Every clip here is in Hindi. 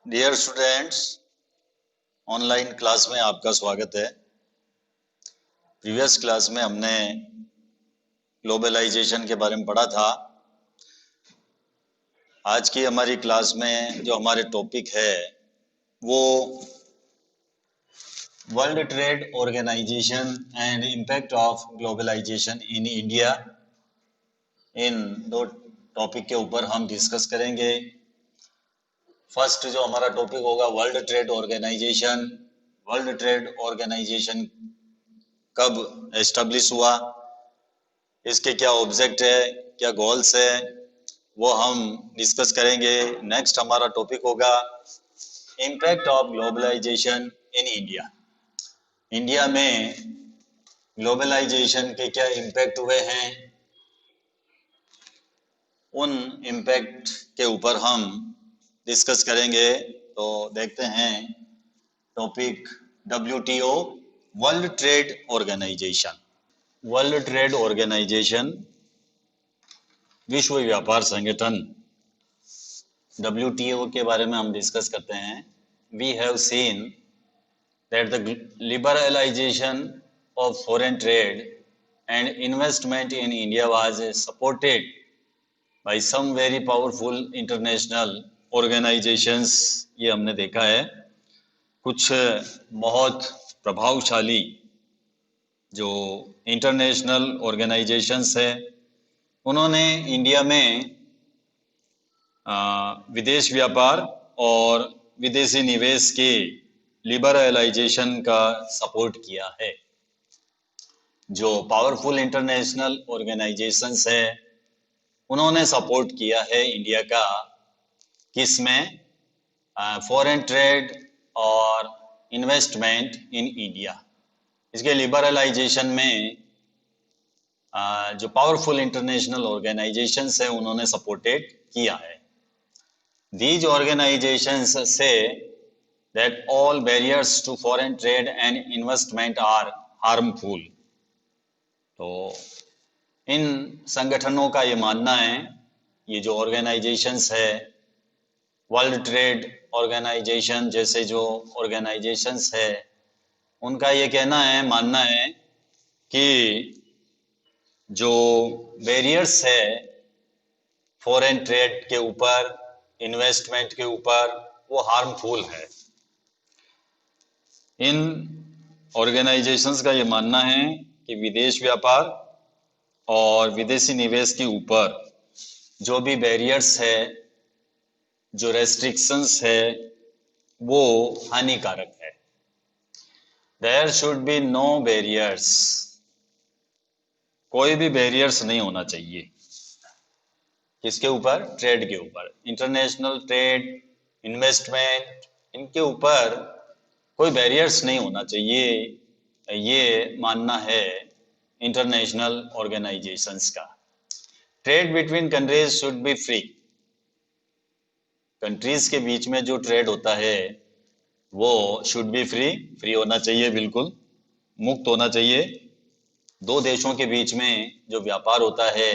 डियर स्टूडेंट्स, ऑनलाइन क्लास में आपका स्वागत है। प्रीवियस क्लास में हमने ग्लोबलाइजेशन के बारे में पढ़ा था। आज की हमारी क्लास में जो हमारे टॉपिक है वो world trade organisation and impact of globalisation in India. इन दो टॉपिक के ऊपर हम डिस्कस करेंगे। फर्स्ट जो हमारा टॉपिक होगा world trade organisation. World trade organisation कब एस्टेब्लिश हुआ, इसके क्या ऑब्जेक्ट है, क्या गोल्स है, वो हम डिस्कस करेंगे। नेक्स्ट हमारा टॉपिक होगा impact of globalisation in India. India में ग्लोबलाइजेशन के क्या इम्पैक्ट हुए हैं, उन इम्पैक्ट के ऊपर हम डिस्कस करेंगे। तो देखते हैं topic WTO, world trade organisation. World trade organisation विश्व व्यापार संगठन WTO के बारे में हम डिस्कस करते हैं। We have seen that the liberalisation of foreign trade and investment in India was supported by some very powerful international organisations. ये हमने देखा है, कुछ बहुत प्रभावशाली जो इंटरनेशनल ऑर्गेनाइजेशंस है उन्होंने इंडिया में विदेश व्यापार और विदेशी निवेश के लिबरलाइजेशन का सपोर्ट किया है। जो पावरफुल इंटरनेशनल ऑर्गेनाइजेशंस है उन्होंने सपोर्ट किया है इंडिया का, किसमें? फॉरेन ट्रेड और इन्वेस्टमेंट इन इंडिया। इसके लिबरलाइजेशन में जो पावरफुल इंटरनेशनल ऑर्गेनाइजेशंस है उन्होंने सपोर्टेड किया है। These organizations say that all barriers to foreign trade and investment are harmful. तो इन संगठनों का ये मानना है, ये जो ऑर्गेनाइजेशंस है, वर्ल्ड ट्रेड ऑर्गेनाइजेशन जैसे जो ऑर्गेनाइजेशंस है, उनका ये कहना है, मानना है कि जो बैरियर्स है फॉरेन ट्रेड के ऊपर, इन्वेस्टमेंट के ऊपर, वो हार्मफुल है। इन ऑर्गेनाइजेशंस का ये मानना है कि विदेश व्यापार और विदेशी निवेश के ऊपर जो भी बैरियर्स है, जो रेस्ट्रिक्शंस है, वो हानिकारक है। There should be no barriers, कोई भी बैरियर्स नहीं होना चाहिए। किसके ऊपर? ट्रेड के ऊपर। इंटरनेशनल ट्रेड, इन्वेस्टमेंट, इनके ऊपर कोई बैरियर्स नहीं होना चाहिए, ये मानना है इंटरनेशनल ऑर्गेनाइजेशंस का। Trade between countries should be free, countries के बीच में जो ट्रेड होता है वो शुड बी फ्री, फ्री होना चाहिए, बिल्कुल मुक्त होना चाहिए। दो देशों के बीच में जो व्यापार होता है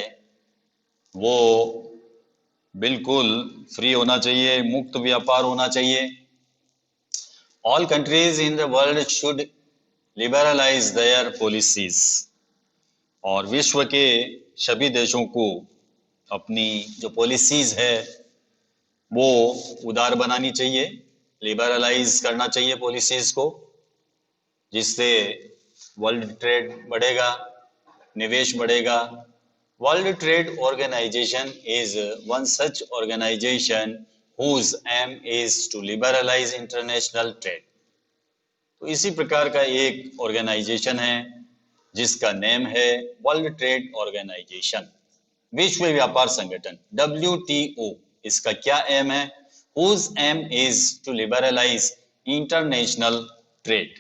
वो बिल्कुल फ्री होना चाहिए, मुक्त व्यापार होना चाहिए। All countries in the world should liberalise there policies, और विश्व के सभी देशों को अपनी जो पॉलिसीज है वो उदार बनानी चाहिए, लिबरलाइज करना चाहिए पॉलिसीज को, जिससे वर्ल्ड ट्रेड बढ़ेगा, निवेश बढ़ेगा। World Trade Organization is one such organization whose aim is to liberalize international trade. तो इसी प्रकार का एक ऑर्गेनाइजेशन है जिसका नेम है वर्ल्ड ट्रेड ऑर्गेनाइजेशन, विश्व व्यापार संगठन, WTO। इसका क्या एम है? Whose aim is to liberalize international trade।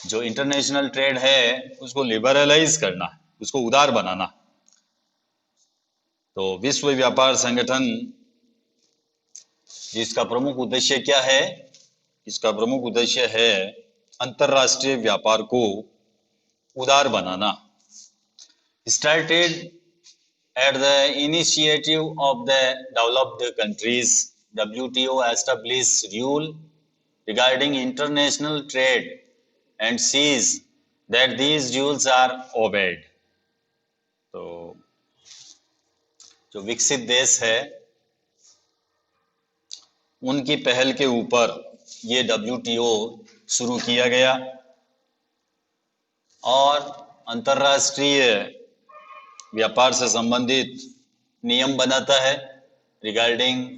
जो इंटरनेशनल ट्रेड है उसको लिबरलाइज करना, उसको उदार बनाना। तो विश्व व्यापार संगठन जिसका प्रमुख उद्देश्य क्या है? इसका प्रमुख उद्देश्य है अंतरराष्ट्रीय व्यापार को उदार बनाना। Started at the initiative of the developed countries WTO establish rule regarding international trade and sees that these rules are obeyed. तो जो विकसित देश है उनकी पहल के ऊपर ये WTO शुरू किया गया और अंतर्राष्ट्रीय व्यापार से संबंधित नियम बनाता है regarding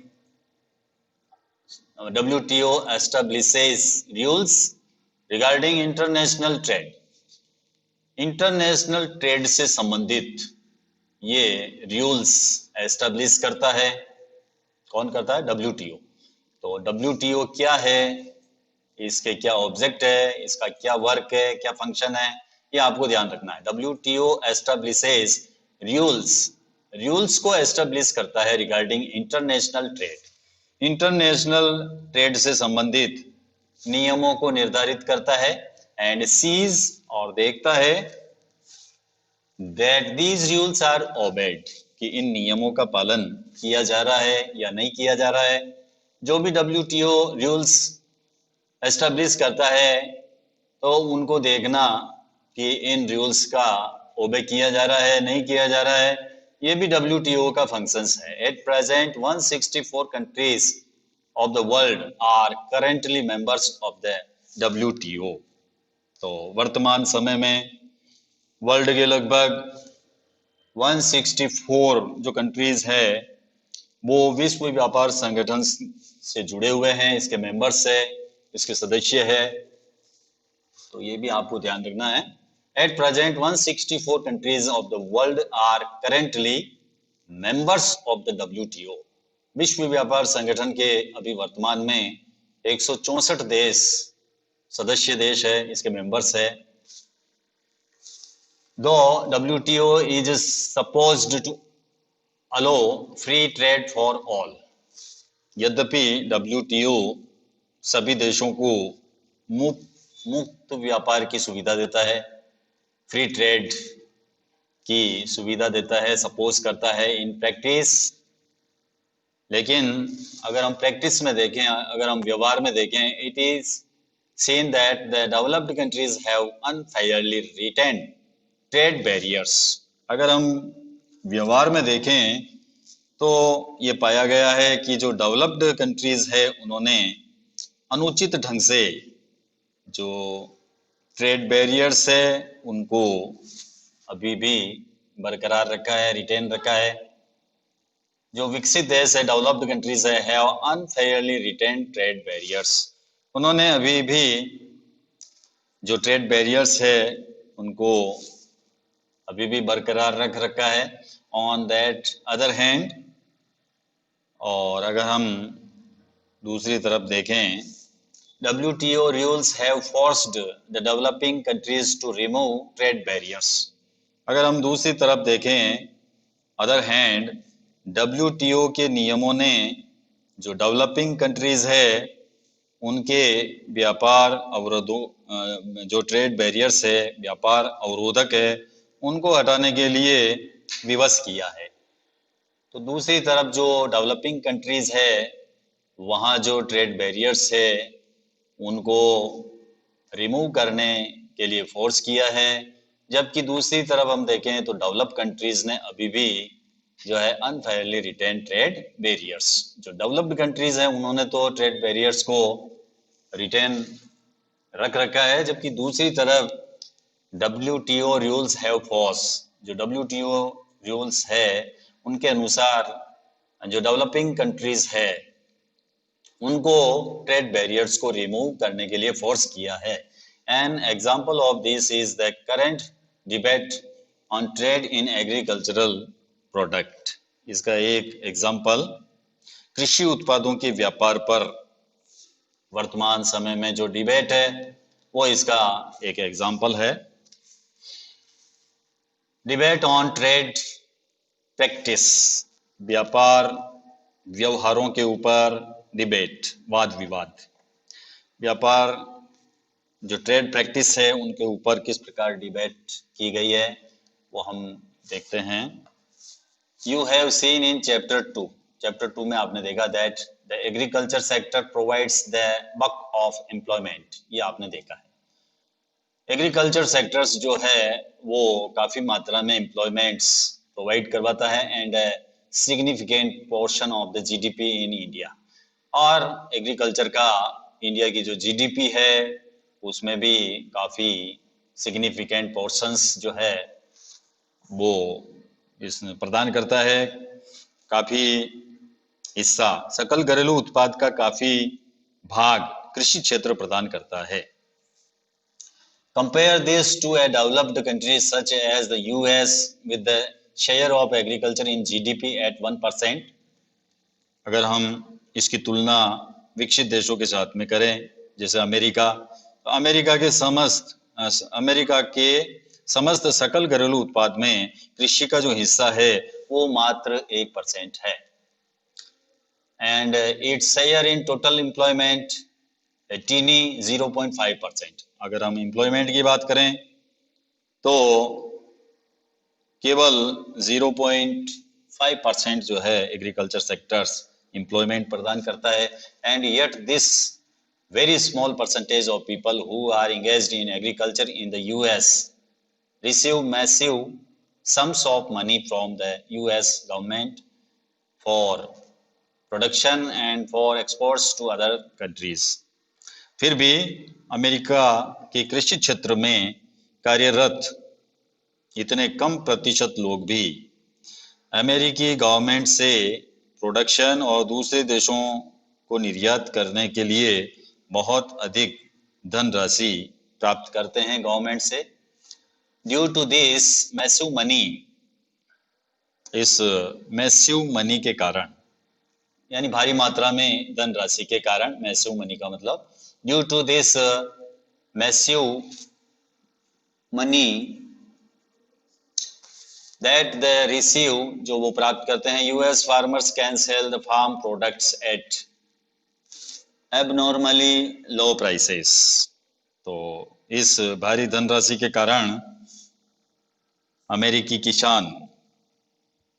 WTO establishes rules regarding international trade. International trade से संबंधित ये रूल्स एस्टेब्लिश करता है। कौन करता है? WTO। तो WTO क्या है, इसके क्या ऑब्जेक्ट है, इसका क्या वर्क है, क्या फंक्शन है, ये आपको ध्यान रखना है। WTO एस्टेब्लिशेस रूल्स को एस्टेब्लिश करता है regarding international trade. International trade से संबंधित नियमों को निर्धारित करता है एंड सीज और देखता है that these rules are obeyed कि इन नियमों का पालन किया जा रहा है या नहीं किया जा रहा है। जो भी WTO रूल्स एस्टेब्लिश करता है तो उनको देखना कि इन रूल्स का ओबे किया जा रहा है नहीं किया जा रहा है, ये भी WTO का फंक्शंस है। At present 164 countries of the world are currently members of the WTO। तो वर्तमान समय में वर्ल्ड के लगभग 164 जो कंट्रीज है वो विश्व व्यापार संगठन से जुड़े हुए हैं, इसके मेंबर्स है, इसके सदस्य है। तो ये भी आपको ध्यान रखना है। At present 164 countries of the world are currently members of the WTO। विश्व व्यापार संगठन के अभी वर्तमान में 164 देश सदस्य देश है, इसके मेंबर्स है। दो WTO is supposed to allow free trade for all। यद्यपि WTO सभी देशों को मुक्त व्यापार की सुविधा देता है, फ्री ट्रेड की सुविधा देता है, सपोज करता है इन प्रैक्टिस। लेकिन अगर हम प्रैक्टिस में देखें, अगर हम व्यवहार में देखें, it is seen that the developed countries have unfairly retained trade barriers। अगर हम व्यवहार में देखें तो ये पाया गया है कि जो डेवलप्ड कंट्रीज है उन्होंने अनुचित ढंग से जो ट्रेड बैरियर्स है उनको अभी भी बरकरार रखा है, रिटेन रखा है। जो विकसित देश है, डेवलप्ड कंट्रीज है, have unfairly retained trade barriers. उन्होंने अभी भी जो ट्रेड बैरियर्स है उनको अभी भी बरकरार रख रखा है। ऑन दैट अदर हैंड, और अगर हम दूसरी तरफ देखें, WTO rules have forced the developing countries to remove trade barriers। अगर हम दूसरी तरफ देखें, अदर हैंड, WTO के नियमों ने जो डेवलपिंग कंट्रीज है उनके व्यापार अवरोधों, जो ट्रेड बैरियर्स है, व्यापार अवरोधक है, उनको हटाने के लिए विवश किया है। तो दूसरी तरफ जो डेवलपिंग कंट्रीज है वहाँ जो ट्रेड बैरियर्स है उनको रिमूव करने के लिए फोर्स किया है। जबकि दूसरी तरफ हम देखें तो डेवलप कंट्रीज ने अभी भी जो है अनफेयरली रिटेन ट्रेड बैरियर्स। जो डेवलप्ड कंट्रीज हैं उन्होंने तो ट्रेड बैरियर्स को रिटेन रख रखा है, जबकि दूसरी तरफ WTO रूल्स हैव फोर्स, जो WTO रूल्स है उनके अनुसार जो डेवलपिंग कंट्रीज है उनको ट्रेड बैरियर्स को रिमूव करने के लिए फोर्स किया है। An example of this is the current debate on trade in agricultural product. इसका एक एग्जाम्पल कृषि उत्पादों के व्यापार पर वर्तमान समय में जो डिबेट है वो इसका एक एग्जाम्पल है। डिबेट ऑन ट्रेड प्रैक्टिस, व्यापार व्यवहारों के ऊपर डिबेट, वाद विवाद। व्यापार जो ट्रेड प्रैक्टिस है उनके ऊपर किस प्रकार डिबेट की गई है वो हम देखते हैं। You have seen in chapter 2 में आपने देखा that the agriculture sector provides the bulk of employment, ये आपने देखा है। एग्रीकल्चर सेक्टर्स जो है वो काफ़ी मात्रा में एम्प्लॉयमेंट्स प्रोवाइड करवाता है and significant portion of the GDP in India. और एग्रीकल्चर का इंडिया की जो जीडीपी है उसमें भी काफ़ी सिग्निफिकेंट पोर्शंस जो है वो इसमें प्रदान करता है। काफ़ी हिस्सा सकल घरेलू उत्पाद का काफ़ी भाग कृषि क्षेत्र प्रदान करता है। Compare this to a developed countries such as the US with the share of agriculture in GDP at 1%. अगर हम इसकी तुलना विकसित देशों के साथ में करें जैसे अमेरिका, तो अमेरिका के समस्त सकल घरेलू उत्पाद में कृषि का जो हिस्सा है वो मात्र 1% है। And its share in total employment tiny 0.5%। अगर हम एम्प्लॉयमेंट की बात करें तो केवल 0.5% जो है एग्रीकल्चर सेक्टर्स एम्प्लॉयमेंट प्रदान करता है। And yet this very small percentage of people who are engaged in agriculture in the US receive massive sums of money from the US government for production and for exports to other countries. फिर भी अमेरिका के कृषि क्षेत्र में कार्यरत इतने कम प्रतिशत लोग भी अमेरिकी गवर्नमेंट से प्रोडक्शन और दूसरे देशों को निर्यात करने के लिए बहुत अधिक धनराशि प्राप्त करते हैं गवर्नमेंट से। Due to this massive money, इस मैसिव मनी के कारण यानी भारी मात्रा में धनराशि के कारण, मैसिव मनी का मतलब due to this massive money that the receive, जो वो प्राप्त करते हैं, US farmers can sell the farm products at abnormally low prices. तो इस भारी धनराशि के कारण अमेरिकी किसान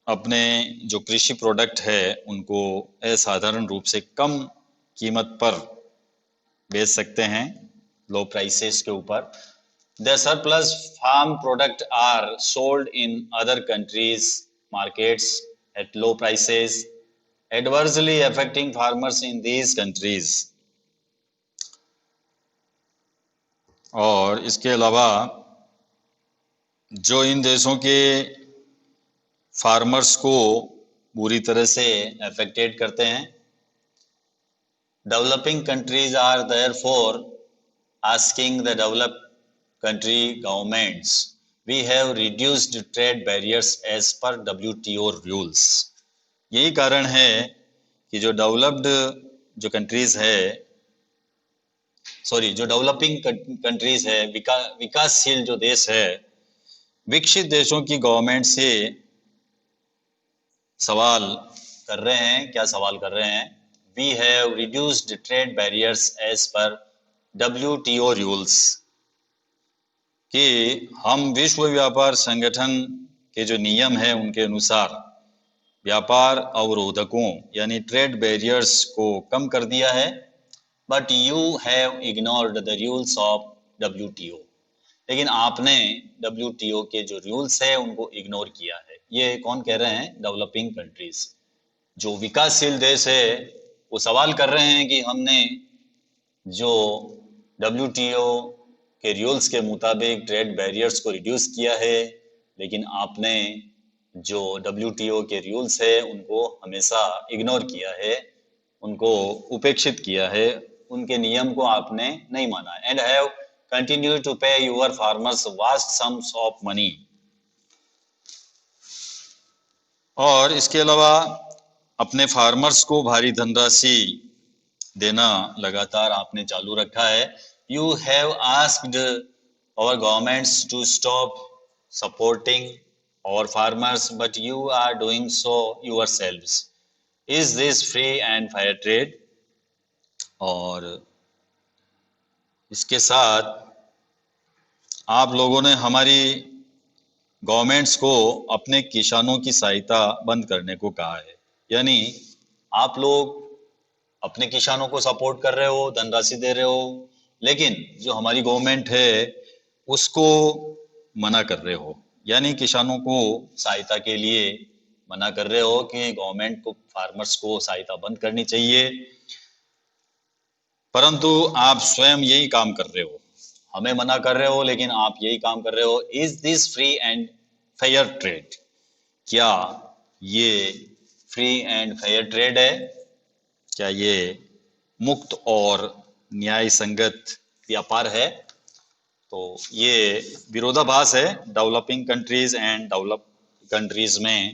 अपने जो कृषि प्रोडक्ट है उनको असाधारण रूप से कम कीमत पर बेच सकते हैं, लो प्राइसेस के ऊपर। The surplus farm product are sold in other countries' markets at low prices, adversely affecting farmers in these countries. और इसके अलावा जो इन देशों के फार्मर्स को बुरी तरह से अफेक्टेड करते हैं। Developing countries are therefore asking the developed country governments, we have reduced trade barriers as per WTO rules. यही कारण है कि जो डेवलप्ड जो कंट्रीज है, जो डेवलपिंग कंट्रीज है, विकासशील जो देश है, विकसित देशों की गवर्नमेंट से सवाल कर रहे हैं। क्या सवाल कर रहे हैं? We have reduced trade barriers as per WTO rules, कि हम विश्व व्यापार संगठन के जो नियम है उनके अनुसार व्यापार अवरोधकों यानी ट्रेड बैरियर्स को कम कर दिया है। But you have ignored the rules of WTO, लेकिन आपने WTO के जो रूल्स है उनको इग्नोर किया है। ये कौन कह रहे हैं? Developing countries. जो विकासशील देश है वो सवाल कर रहे हैं कि हमने जो WTO के रूल्स के मुताबिक ट्रेड बैरियर्स को रिड्यूस किया है, लेकिन आपने जो WTO के रूल्स है उनको हमेशा इग्नोर किया है, उनको उपेक्षित किया है, उनके नियम को आपने नहीं माना। And have continue to pay your farmers vast sums of money. और इसके अलावा अपने फार्मर्स को भारी धनराशि देना लगातार आपने चालू रखा है। You have asked our governments to stop supporting our farmers but you are doing so yourselves. Is this free and fair trade? और इसके साथ आप लोगों ने हमारी गवर्नमेंट्स को अपने किसानों की सहायता बंद करने को कहा है। यानी आप लोग अपने किसानों को सपोर्ट कर रहे हो, धनराशि दे रहे हो, लेकिन जो हमारी गवर्नमेंट है उसको मना कर रहे हो, यानी किसानों को सहायता के लिए मना कर रहे हो कि गवर्नमेंट को फार्मर्स को सहायता बंद करनी चाहिए, परंतु आप स्वयं यही काम कर रहे हो। हमें मना कर रहे हो लेकिन आप यही काम कर रहे हो। Is this free and fair trade? क्या ये फ्री एंड फेयर ट्रेड है? क्या ये मुक्त और न्याय संगत व्यापार है? तो ये विरोधाभास है। Developing countries and develop countries में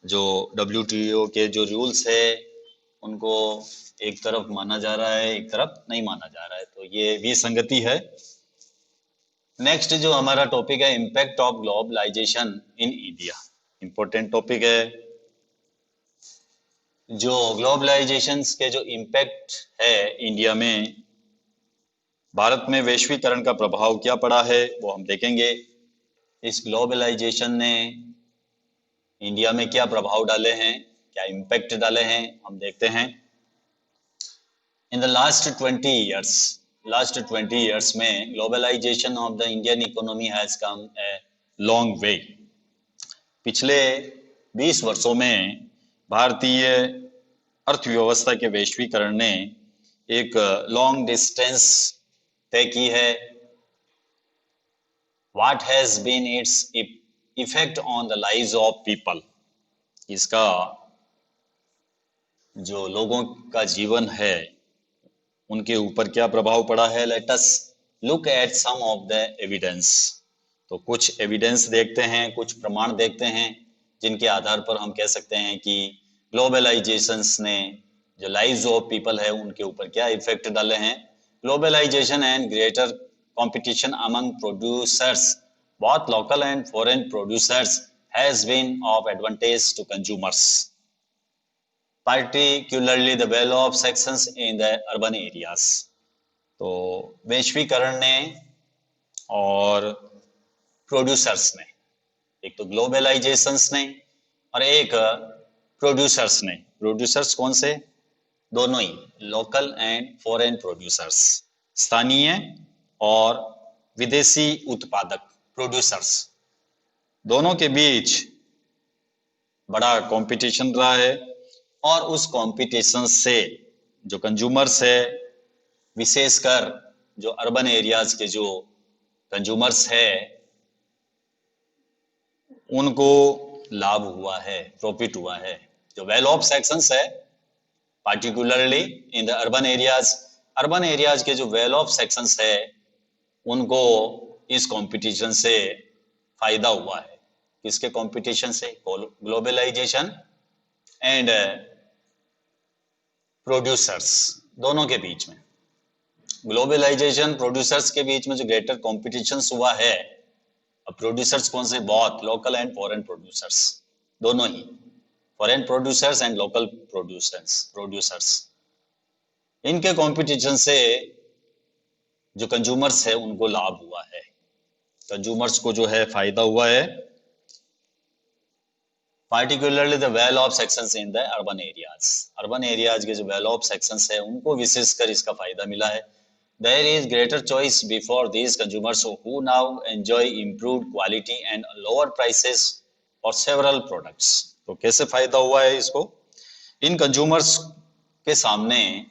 जो WTO के जो रूल्स है उनको एक तरफ माना जा रहा है, एक तरफ नहीं माना जा रहा है, तो ये विसंगति है। नेक्स्ट जो हमारा टॉपिक है, impact of globalisation in India. Important topic है। जो ग्लोबलाइजेशन के जो इम्पैक्ट है इंडिया में, भारत में वैश्वीकरण का प्रभाव क्या पड़ा है वो हम देखेंगे। इस ग्लोबलाइजेशन ने इंडिया में क्या प्रभाव डाले हैं, क्या इम्पैक्ट डाले हैं, हम देखते हैं। इन द लास्ट 20 years में globalisation of the Indian economy has come a long way. पिछले 20 वर्षों में भारतीय अर्थव्यवस्था के वैश्वीकरण ने एक लॉन्ग डिस्टेंस तय की है। What has been its effect on the lives of people? इसका जो लोगों का जीवन है उनके ऊपर क्या प्रभाव पड़ा है। Let us look at some of the evidence. तो कुछ एविडेंस देखते हैं, कुछ प्रमाण देखते हैं जिनके आधार पर हम कह सकते हैं कि ग्लोबलाइजेशंस ने जो लाइव्स ऑफ पीपल है उनके ऊपर क्या इफेक्ट डाले हैं। Globalisation and greater competition among producers, both local and foreign producers, has been of advantage to consumers, particularly the well-off sections in the urban areas. तो वैश्वीकरण ने और प्रोड्यूसर्स ने, एक तो ग्लोबलाइजेशंस ने और एक प्रोड्यूसर्स ने। प्रोड्यूसर्स कौन से? दोनों ही, लोकल एंड फॉरेन प्रोड्यूसर्स, स्थानीय और विदेशी उत्पादक प्रोड्यूसर्स, दोनों के बीच बड़ा कंपटीशन रहा है। और उस कंपटीशन से जो कंज्यूमर्स है, विशेषकर जो अर्बन एरियाज के जो कंज्यूमर्स है, उनको लाभ हुआ है, प्रॉफिट हुआ है। जो वेल ऑफ सेक्शंस है, particularly in the urban areas के जो वेल ऑफ सेक्शंस है उनको इस कंपटीशन से फायदा हुआ है। किसके कंपटीशन से? ग्लोबलाइजेशन एंड प्रोड्यूसर्स, दोनों के बीच में। ग्लोबलाइजेशन प्रोड्यूसर्स के बीच में जो ग्रेटर कंपटीशन हुआ है। अब प्रोड्यूसर्स कौन से? बहुत लोकल एंड फॉरेन प्रोड्यूसर्स, दोनों ही, foreign producers and local producers. इनके कंपटीशन से जो कंज्यूमर्स है उनको लाभ हुआ है, कंज्यूमर्स को जो है फायदा हुआ है। Particularly the well off sections in the urban areas, urban areas के जो वेल ऑफ सेक्शंस है उनको विशेषकर इसका फायदा मिला है। There is greater choice before these consumers who now enjoy improved quality and lower prices for several products. तो कैसे फायदा हुआ है इसको? इन कंज्यूमर्स के सामने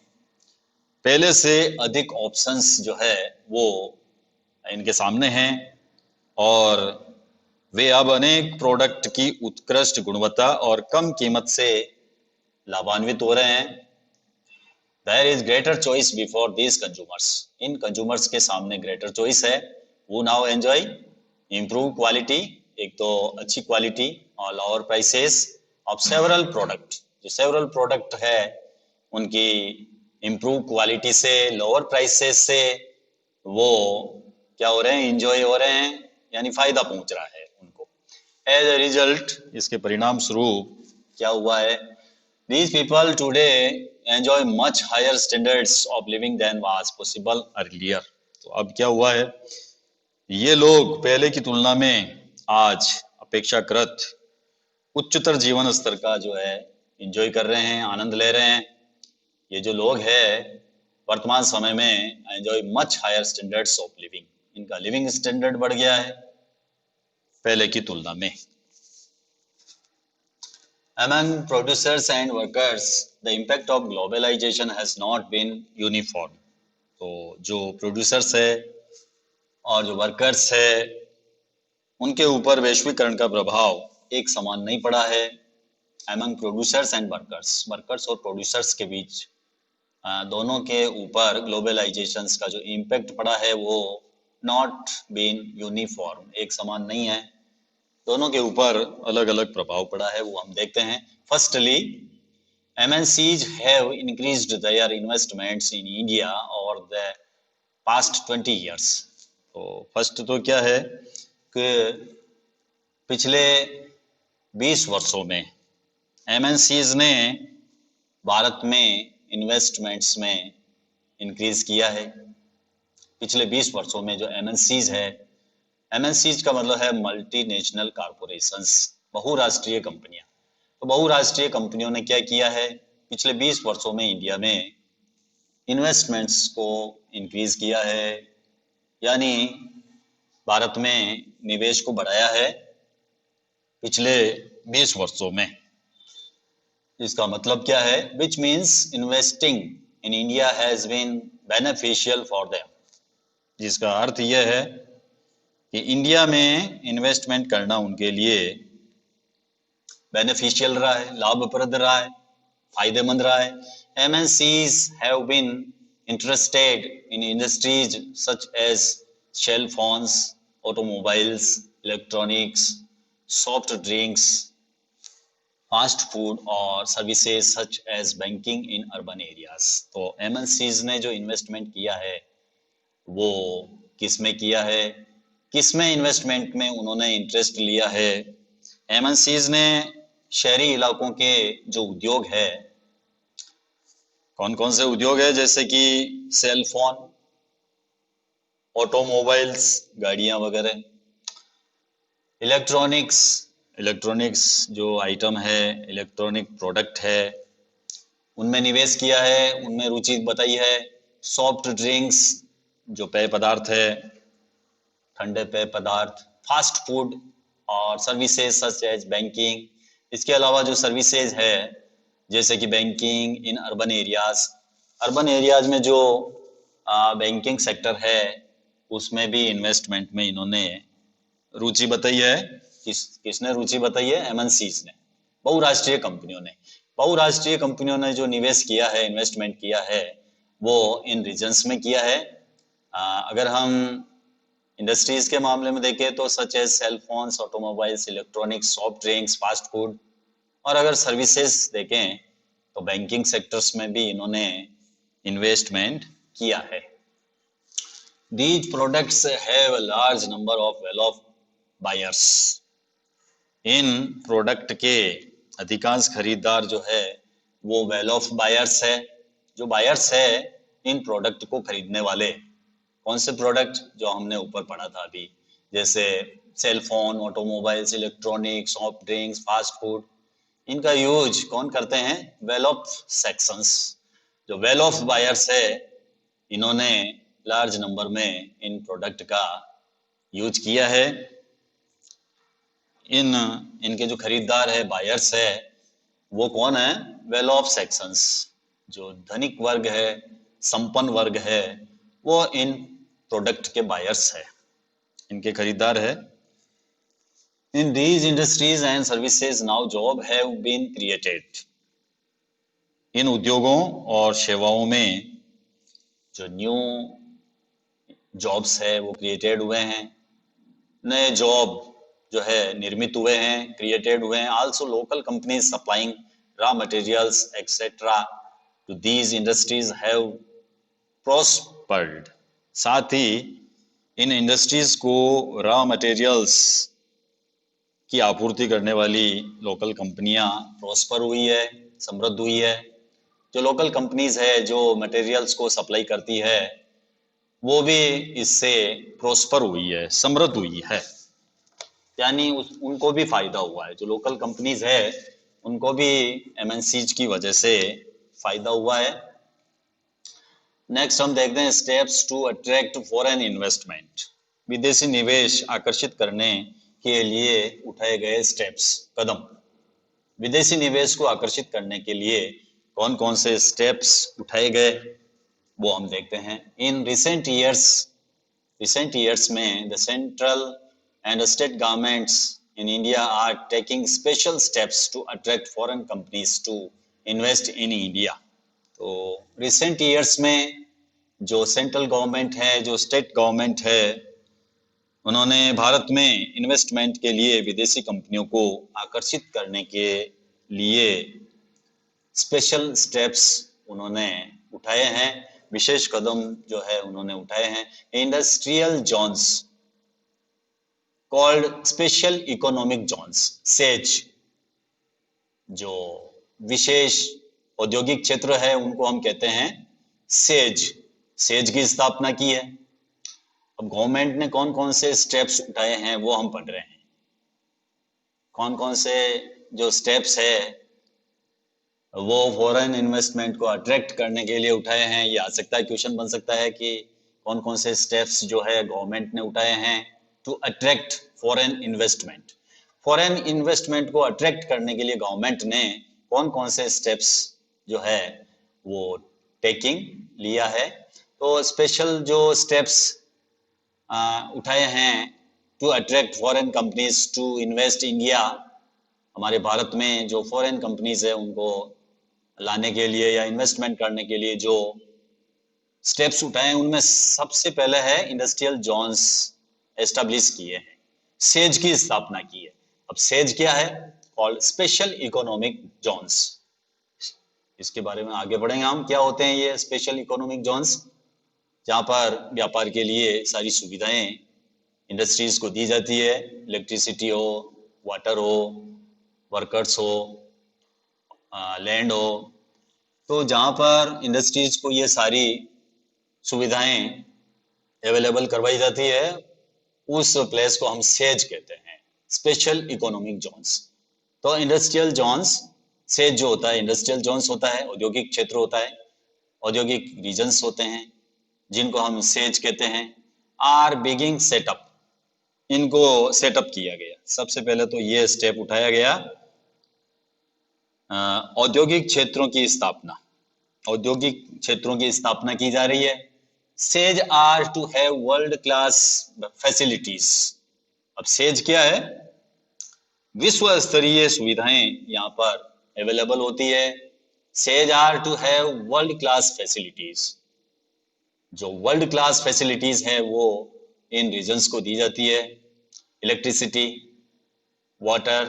पहले से अधिक ऑप्शंस जो है वो इनके सामने हैं और वे अब अनेक प्रोडक्ट की उत्कृष्ट गुणवत्ता और कम कीमत से लाभान्वित हो रहे हैं। There is greater choice before these consumers, इन कंज्यूमर्स के सामने ग्रेटर चॉइस है। वो नाउ एंजॉय इम्प्रूव क्वालिटी, एक तो अच्छी क्वालिटी और lower prices of several product. जो सेवरल प्रोडक्ट है उनकी इम्प्रूव क्वालिटी से, लोअर प्राइसेस से वो क्या हो रहे हैं? इंजॉय हो रहे हैं, यानी फायदा पहुंच रहा है उनको। एज ए रिजल्ट, इसके परिणाम स्वरूप क्या हुआ है? These people today enjoy much higher standards of living than was possible earlier. तो अब क्या हुआ है? ये लोग पहले की तुलना में आज अपेक्षाकृत उच्चतर जीवन स्तर का जो है एंजॉय कर रहे हैं, आनंद ले रहे हैं। ये जो लोग हैं वर्तमान समय में enjoy much higher standards of living, इनका लिविंग स्टैंडर्ड बढ़ गया है पहले की तुलना में। Among producers and workers, the impact of globalization has not been uniform. तो जो प्रोड्यूसर्स है और जो वर्कर्स है उनके ऊपर वैश्वीकरण का प्रभाव एक समान नहीं पड़ा है। Among producers and workers, workers और प्रोड्यूसर्स के बीच दोनों के ऊपर ग्लोबलाइजेशन का जो इम्पैक्ट पड़ा है वो नॉट बीन यूनिफॉर्म, एक समान नहीं है, दोनों के ऊपर अलग अलग प्रभाव पड़ा है, वो हम देखते हैं। Firstly MNCs have increased their investments in India over the past 20 years. तो फर्स्ट तो क्या है कि पिछले 20 वर्षों में MNCs ने भारत में इन्वेस्टमेंट्स में इंक्रीज किया है। पिछले 20 वर्षों में जो MNCs है, MNCs का मतलब है मल्टीनेशनल कॉरपोरेशंस, बहुराष्ट्रीय कंपनियां। तो बहुराष्ट्रीय कंपनियों ने क्या किया है, पिछले 20 वर्षों में इंडिया में इन्वेस्टमेंट्स को इंक्रीज किया है, यानी भारत में निवेश को बढ़ाया है पिछले 20 वर्षों में। इसका मतलब क्या है, which means investing in India has been beneficial for them, जिसका अर्थ यह है कि इंडिया में इन्वेस्टमेंट करना उनके लिए बेनिफिशियल रहा है, लाभप्रद रहा है, फायदेमंद रहा है। MNCs have been interested in industries such as cell phones, automobiles, electronics, soft drinks, fast food और services such as banking in urban areas. तो MNCs ने जो इन्वेस्टमेंट किया है वो किस में किया है, किस में इन्वेस्टमेंट में उन्होंने इंटरेस्ट लिया है। MNCs ने शहरी इलाकों के जो उद्योग है, कौन कौन से उद्योग है, जैसे कि सेल फोन, ऑटोमोबाइल्स, गाड़ियां वगैरह, इलेक्ट्रॉनिक्स जो आइटम है, इलेक्ट्रॉनिक प्रोडक्ट है, उनमें निवेश किया है, उनमें रुचि बताई है। सॉफ्ट ड्रिंक्स जो पेय पदार्थ है, ठंडे पेय पदार्थ, फास्ट फूड और सर्विसेज सच एज बैंकिंग। इसके अलावा जो सर्विसेज है जैसे कि banking in urban areas, urban areas में जो बैंकिंग सेक्टर है उसमें भी इन्वेस्टमेंट में इन्होंने रुचि बताई है। किसने रुचि बताई है? MNCs ने, बहुराष्ट्रीय कंपनियों ने। बहुराष्ट्रीय कंपनियों ने जो निवेश किया है, इन्वेस्टमेंट किया है, वो इन रीजन्स में किया है। अगर हम इंडस्ट्रीज के मामले में देखें तो such as cell phones, automobiles, electronics, soft drinks, fast food, और अगर सर्विसेज देखें तो बैंकिंग सेक्टर्स में भी इन्होंने इन्वेस्टमेंट किया है। These products have a large number of well-off buyers. In product के अधिकांश खरीदार जो है वो वेल ऑफ बायर्स है। जो बायर्स है इन प्रोडक्ट को खरीदने वाले, कौन से प्रोडक्ट जो हमने ऊपर पढ़ा था अभी, जैसे cell phone, automobiles, electronics, soft drinks, fast food, इनका यूज कौन करते हैं? Well off sections. जो वेल ऑफ बायर्स है इन्होंने लार्ज नंबर में इन प्रोडक्ट का यूज किया है। इनके जो खरीदार है, बायर्स है, वो कौन है? Well off sections. जो धनिक वर्ग है, संपन्न वर्ग है, वो इन प्रोडक्ट के बायर्स है, इनके खरीदार है। In these industries and services now job have been created. इन उद्योगों और सेवाओं में जो न्यू जॉब्स है वो क्रिएटेड हुए हैं, नए जॉब जो है निर्मित हुए हैं, क्रिएटेड हुए हैं। Also local companies supplying raw materials etcetera to these industries have prospered. साथ ही इन इंडस्ट्रीज को रॉ मटेरियल्स की आपूर्ति करने वाली लोकल कंपनियां प्रोस्पर हुई है, समृद्ध हुई है। जो लोकल कंपनीज है जो मटेरियल्स को सप्लाई करती है वो भी इससे प्रोस्पर हुई है, समृद्ध हुई है, यानी उनको भी फायदा हुआ है। जो लोकल कंपनीज है उनको भी MNCs की वजह से फायदा हुआ है। नेक्स्ट हम देखते हैं steps to attract foreign investment. विदेशी निवेश आकर्षित करने के लिए उठाए गए स्टेप्स, कदम। विदेशी निवेश को आकर्षित करने के लिए कौन कौन से स्टेप्स उठाए गए वो हम देखते हैं। इन रिसेंट ईयर्स में the central and state governments in India are taking special steps to attract foreign companies to invest in India. तो रिसेंट ईयर्स में जो सेंट्रल गवर्नमेंट है, जो स्टेट गवर्नमेंट है, उन्होंने भारत में इन्वेस्टमेंट के लिए विदेशी कंपनियों को आकर्षित करने के लिए स्पेशल स्टेप्स उन्होंने उठाए हैं, विशेष कदम जो है उन्होंने उठाए हैं। Industrial zones called special economic zones, SEZ, जो विशेष औद्योगिक क्षेत्र है उनको हम कहते हैं सेज। सेज की स्थापना की है। अब गवर्नमेंट ने कौन कौन से स्टेप्स उठाए हैं वो हम पढ़ रहे हैं। कौन कौन से जो स्टेप्स है वो फॉरेन इन्वेस्टमेंट को अट्रैक्ट करने के लिए उठाए हैं। ये आ सकता है, क्वेश्चन बन सकता है कि कौन कौन से स्टेप्स जो है गवर्नमेंट ने उठाए हैं to attract foreign investment. Foreign investment को अट्रैक्ट करने के लिए गवर्नमेंट ने कौन कौन से स्टेप्स जो है वो टेकिंग लिया है। तो स्पेशल जो स्टेप्स उठाए हैं to attract foreign companies to invest India, हमारे भारत में जो फॉरेन कंपनीज है उनको लाने के लिए या इन्वेस्टमेंट करने के लिए जो स्टेप्स उठाए हैं उनमें सबसे पहले है इंडस्ट्रियल जोन्स एस्टेब्लिश किए हैं, सेज की स्थापना की है। अब सेज क्या है? Called special economic Jones. इसके बारे में आगे बढ़ेंगे हम, क्या होते हैं ये स्पेशल इकोनॉमिक जोन्स। जहाँ पर व्यापार के लिए सारी सुविधाएं इंडस्ट्रीज को दी जाती है, इलेक्ट्रिसिटी हो, वाटर हो, वर्कर्स हो, लैंड हो। तो जहाँ पर इंडस्ट्रीज को ये सारी सुविधाएं अवेलेबल करवाई जाती है उस प्लेस को हम सेज कहते हैं, स्पेशल इकोनॉमिक जोन्स। तो इंडस्ट्रियल जोन्स, सेज जो होता है इंडस्ट्रियल जोन्स होता है, औद्योगिक क्षेत्र होता है, औद्योगिक रीजन्स होते हैं जिनको हम सेज कहते हैं। आर बिगिंग सेटअप, इनको सेटअप किया गया। सबसे पहले तो ये स्टेप उठाया गया, औद्योगिक क्षेत्रों की स्थापना, औद्योगिक क्षेत्रों की स्थापना की जा रही है। SEZ are to have world class facilities. अब सेज क्या है? विश्व स्तरीय सुविधाएं यहाँ पर अवेलेबल होती है। SEZ are to have world class facilities. जो वर्ल्ड क्लास फैसिलिटीज है वो इन रीजन्स को दी जाती है। Electricity, water,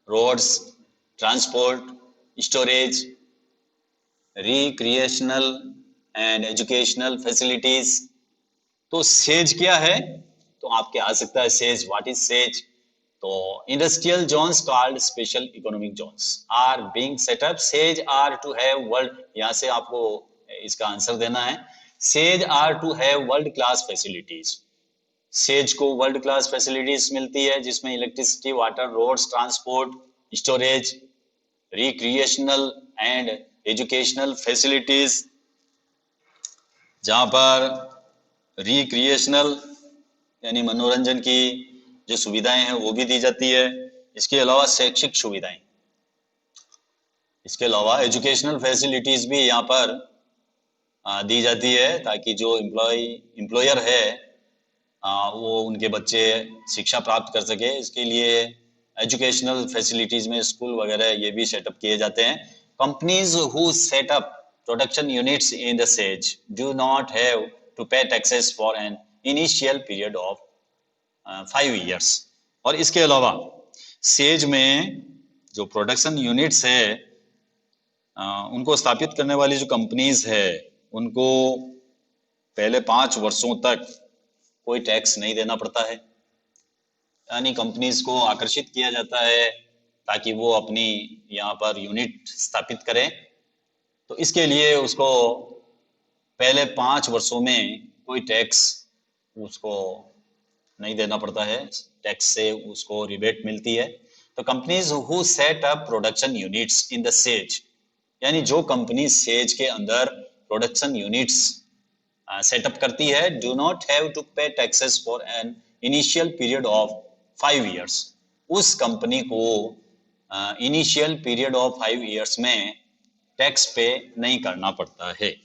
roads, transport, storage, recreational and educational facilities. तो सेज क्या है? तो आपके आ सकता है सेज, व्हाट इज सेज? तो industrial zones called special economic zones are being set up. SEZ are to have world, यहाँ से आपको इसका आंसर देना है। SEZ are to have world class facilities. SEZ को वर्ल्ड क्लास फैसिलिटीज मिलती है जिसमें electricity, water, roads, transport, storage, recreational and educational facilities, जहां पर रिक्रिएशनल यानी मनोरंजन की जो सुविधाएं हैं वो भी दी जाती है। इसके अलावा शैक्षिक सुविधाएं, इसके अलावा एजुकेशनल फैसिलिटीज भी यहाँ पर दी जाती है ताकि जो एम्प्लॉयर है वो उनके बच्चे शिक्षा प्राप्त कर सके। इसके लिए एजुकेशनल फैसिलिटीज में स्कूल वगैरह ये भी सेटअप किए जाते हैं। Companies who set up production units in the SEZ do not have to pay taxes for an initial period of 5 years। और इसके अलावा सेज में जो प्रोडक्शन यूनिट्स है उनको स्थापित करने वाली जो कंपनीज है उनको पहले 5 वर्षों तक कोई टैक्स नहीं देना पड़ता है। यानी कंपनीज को आकर्षित किया जाता है ताकि वो अपनी यहाँ पर यूनिट स्थापित करें। तो इसके लिए उसको पहले 5 वर्षों में कोई टैक्स उसको नहीं देना पड़ता है, टैक्स से उसको रिबेट मिलती है। तो companies who set up production units in the says, यानी जो कंपनी सेज के अंदर प्रोडक्शन यूनिट्स सेटअप करती है, do not have to pay taxes for an initial period of 5 years। उस कंपनी को इनिशियल पीरियड ऑफ 5 years में टैक्स पे नहीं करना पड़ता है।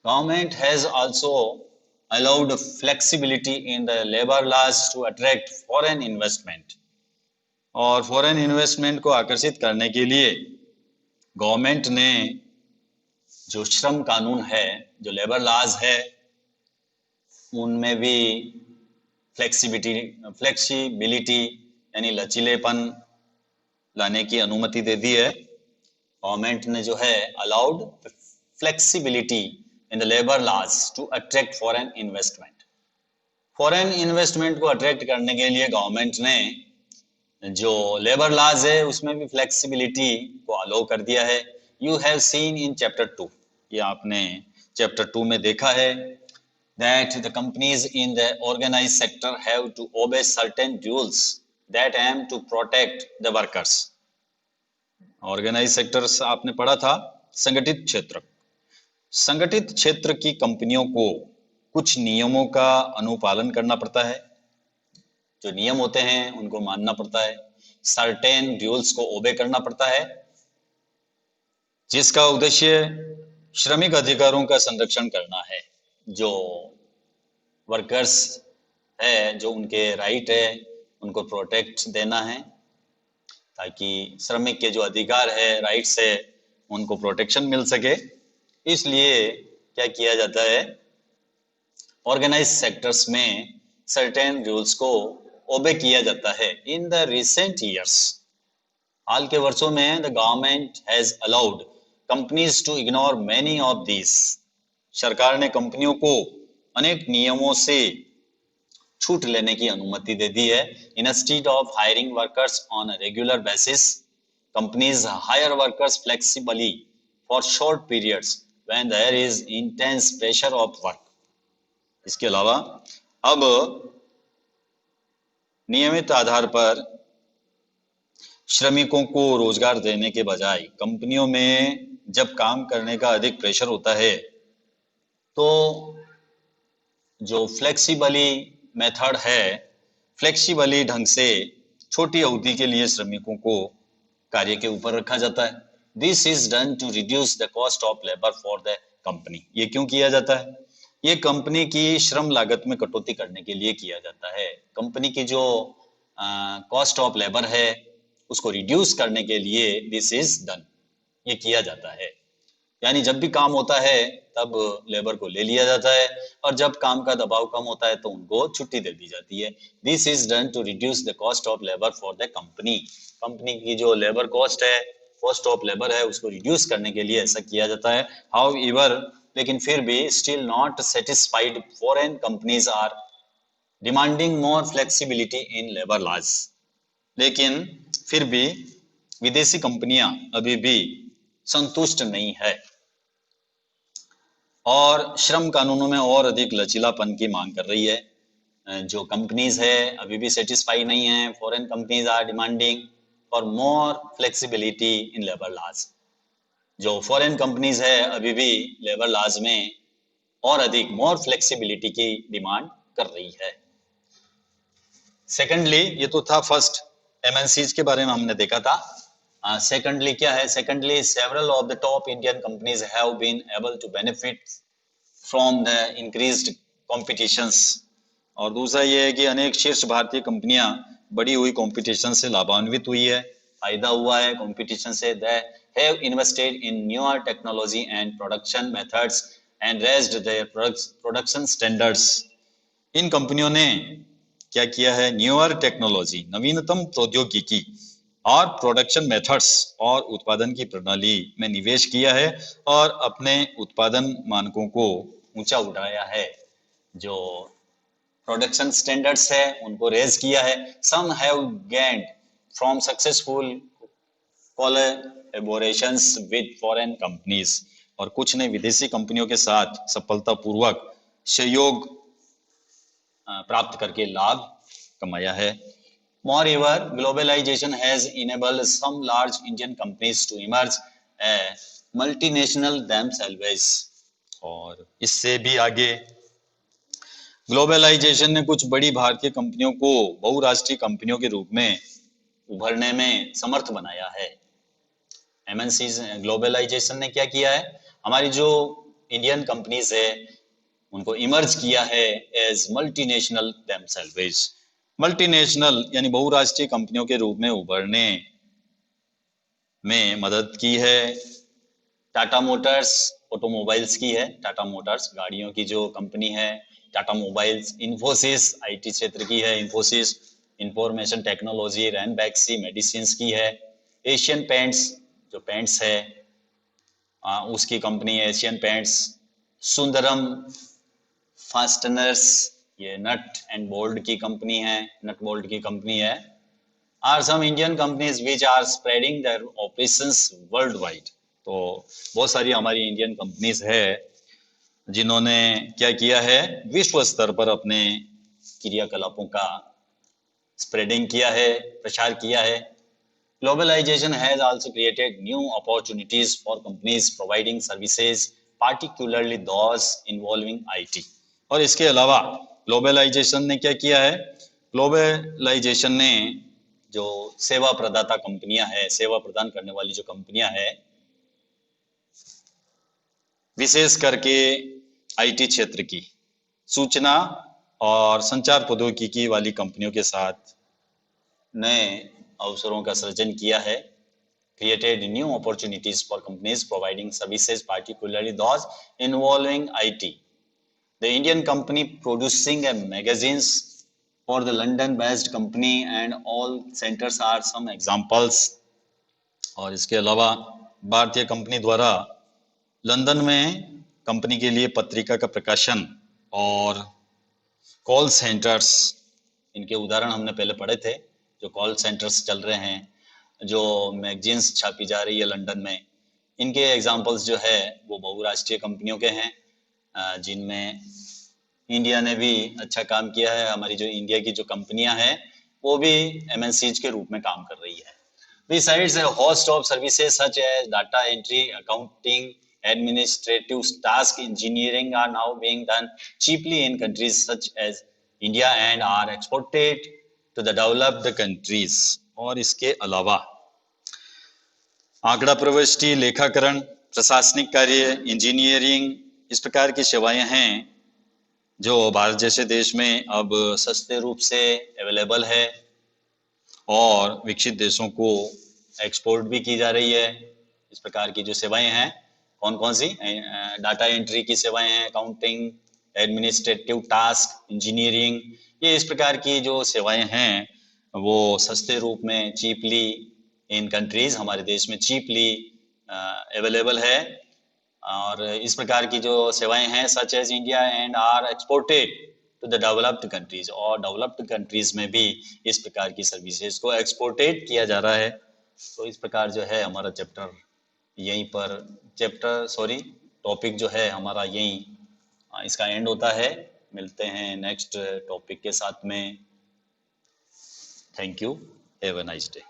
Government has also allowed flexibility in the labor laws to attract foreign investment। और फॉरेन इन्वेस्टमेंट को आकर्षित करने के लिए गवर्नमेंट ने जो श्रम कानून है, जो लेबर लॉज है, उनमें भी फ्लेक्सिबिलिटी यानी लचीलेपन लाने की अनुमति दे दी है। गवर्नमेंट ने जो है allowed flexibility in the labour laws to attract foreign investment. Foreign investment को अट्रैक्ट करने के लिए गवर्नमेंट ने जो लेबर लॉज है उसमें भी फ्लेक्सिबिलिटी को अलाउ कर दिया है। You have seen in chapter 2, ये आपने चैप्टर 2 में देखा है, that the companies in the organized sector have to obey certain rules that aim to protect the workers। Organise sectors आपने पढ़ा था, संगठित क्षेत्र। संगठित क्षेत्र की कंपनियों को कुछ नियमों का अनुपालन करना पड़ता है, जो नियम होते हैं उनको मानना पड़ता है, सर्टेन रूल्स को ओबे करना पड़ता है, जिसका उद्देश्य श्रमिक अधिकारों का संरक्षण करना है। जो वर्कर्स है, जो उनके राइट है, उनको प्रोटेक्ट देना है, ताकि श्रमिक के जो अधिकार है, राइट्स है, उनको प्रोटेक्शन मिल सके। इसलिए क्या किया जाता है, ऑर्गेनाइज सेक्टर्स में सर्टेन रूल्स को ओबे किया जाता है। इन द रिसेंट ईयर्स, हाल के वर्षों में, the government has allowed companies to ignore many of this. सरकार ने कंपनियों को अनेक नियमों से छूट लेने की अनुमति दे दी है। Instead of hiring workers on a regular basis, companies hire workers flexibly for short periods when there is intense pressure of work. इसके अलावा अब नियमित आधार पर श्रमिकों को रोजगार देने के बजाय कंपनियों में जब काम करने का अधिक प्रेशर होता है, तो जो फ्लेक्सिबली मेथड है, फ्लेक्सिबली ढंग से छोटी अवधि के लिए श्रमिकों को कार्य के ऊपर रखा जाता है। This is done to reduce the cost of labour for the company. ये क्यों किया जाता है? ये कंपनी की श्रम लागत में कटौती करने के लिए किया जाता है। कंपनी की जो कॉस्ट ऑफ लेबर है उसको रिड्यूस करने के लिए दिस इज डन, ये किया जाता है। यानी जब भी काम होता है तब लेबर को ले लिया जाता है, और जब काम का दबाव कम होता है तो उनको छुट्टी दे दी जाती है। This is done to reduce the cost of labour for the company. Company की जो लेबर कॉस्ट है, कॉस्ट ऑफ लेबर है, उसको रिड्यूस करने के लिए ऐसा किया जाता है। हाउएवर, लेकिन फिर भी still not satisfied, foreign companies are demanding more flexibility in labour laws. लेकिन फिर भी विदेशी कंपनियां अभी भी संतुष्ट नहीं है और श्रम कानूनों में और अधिक लचीलापन की मांग कर रही है। जो कंपनीज है अभी भी सेटिस्फाई नहीं है। Foreign companies are demanding for more flexibility in labour laws. जो फॉरेन कंपनीज है अभी भी लेबर लॉज में और अधिक मोर फ्लेक्सिबिलिटी की डिमांड कर रही है। सेकेंडली, ये तो था फर्स्ट, एमएनसीज के बारे में हमने देखा था। सेकेंडली क्या है? Secondly, several of the top Indian companies have been able to benefit from the increased competitions. और दूसरा ये है कि अनेक शीर्ष भारतीय कंपनियां बढ़ी हुई कंपटीशन से लाभान्वित हुई है, फायदा हुआ है कंपटीशन से। They have invested in newer technology and production methods and raised their production standards. इन कंपनियों ने क्या किया है? न्यूअर टेक्नोलॉजी, नवीनतम प्रौद्योगिकी और प्रोडक्शन मेथड्स और उत्पादन की प्रणाली में निवेश किया है और अपने उत्पादन मानकों को ऊंचा उठाया है। जो प्रोडक्शन स्टैंडर्ड्स है उनको रेज किया है। Some have gained from successful collaborations with foreign companies. और कुछ ने विदेशी कंपनियों के साथ सफलतापूर्वक सहयोग प्राप्त करके लाभ कमाया है। Moreover, globalization has enabled some large Indian companies to emerge as multinational themselves। और इससे भी आगे ग्लोबलाइजेशन ने कुछ बड़ी भारतीय कंपनियों को बहुराष्ट्रीय कंपनियों के रूप में उभरने में समर्थ बनाया है। एमएनसी ग्लोबलाइजेशन ने क्या किया है, हमारी जो इंडियन कंपनीज है उनको इमर्ज किया है एज मल्टीनेशनल देमसेल्व्स। मल्टीनेशनल यानी बहुराष्ट्रीय कंपनियों के रूप में उभरने में मदद की है। टाटा मोटर्स ऑटोमोबाइल्स की है, टाटा मोटर्स गाड़ियों की जो कंपनी है, टाटा मोबाइल्स, इन्फोसिस आईटी क्षेत्र की है, Infosys information technology, Ranbaxy medicines की है, एशियन पेंट्स जो पेंट्स है उसकी कंपनी है एशियन पेंट्स, सुंदरम फास्टनर्स ये नट एंड बोल्ट की कंपनी है, नट बोल्ट की कंपनी है। Are some Indian companies which are spreading their operations world wide. तो बहुत सारी हमारी इंडियन कंपनीज है जिन्होंने क्या किया है, विश्व स्तर पर अपने क्रियाकलापों का स्प्रेडिंग किया है, प्रचार किया है। Globalization has also created new opportunities for companies providing services, particularly those involving IT. और इसके अलावा ग्लोबलाइजेशन ने क्या किया है, ग्लोबलाइजेशन ने जो सेवा प्रदाता कंपनियां हैं, सेवा प्रदान करने वाली जो कंपनियां हैं, विशेष करके आईटी क्षेत्र की, सूचना और संचार प्रौद्योगिकी वाली कंपनियों के साथ नए अवसरों का सृजन किया है। Created new opportunities for companies providing services, particularly those involving IT. The Indian company producing a magazines for the London-based company and all centers are some examples. और इसके अलावा भारतीय कंपनी द्वारा लंदन में कंपनी के लिए पत्रिका का प्रकाशन और कॉल सेंटर्स, इनके उदाहरण हमने पहले पढ़े थे। जो कॉल सेंटर्स चल रहे हैं, जो मैगजीन्स छापी जा रही है लंदन में, इनके एग्जांपल्स जो है वो बहुराष्ट्रीय कंपनियों के हैं जिनमें इंडिया ने भी अच्छा काम किया है। हमारी जो इंडिया की जो कंपनियां हैं वो भी एमएनसीज के रूप में काम कर रही है। Besides a host of services such as data entry, accounting, administrative tasks, engineering are now being done cheaply in countries such as India and are exported to the developed countries. और इसके अलावा आंकड़ा प्रविष्टि, लेखाकरण, प्रशासनिक कार्य, इंजीनियरिंग, इस प्रकार की सेवाएं हैं जो भारत जैसे देश में अब सस्ते रूप से अवेलेबल है और विकसित देशों को एक्सपोर्ट भी की जा रही है। इस प्रकार की जो सेवाएं हैं, कौन कौन सी, डाटा एंट्री की सेवाएं हैं, अकाउंटिंग, एडमिनिस्ट्रेटिव टास्क, इंजीनियरिंग, ये इस प्रकार की जो सेवाएं हैं वो सस्ते रूप में चीपली इन कंट्रीज, हमारे देश में चीपली अवेलेबल है। और इस प्रकार की जो सेवाएं हैं such as India and are exported to the developed countries, और डेवलप्ड कंट्रीज में भी इस प्रकार की सर्विसेज को एक्सपोर्टेड किया जा रहा है। तो इस प्रकार जो है हमारा चैप्टर यहीं पर, टॉपिक जो है हमारा यहीं इसका एंड होता है। मिलते हैं नेक्स्ट टॉपिक के साथ में। Thank you, have a nice day.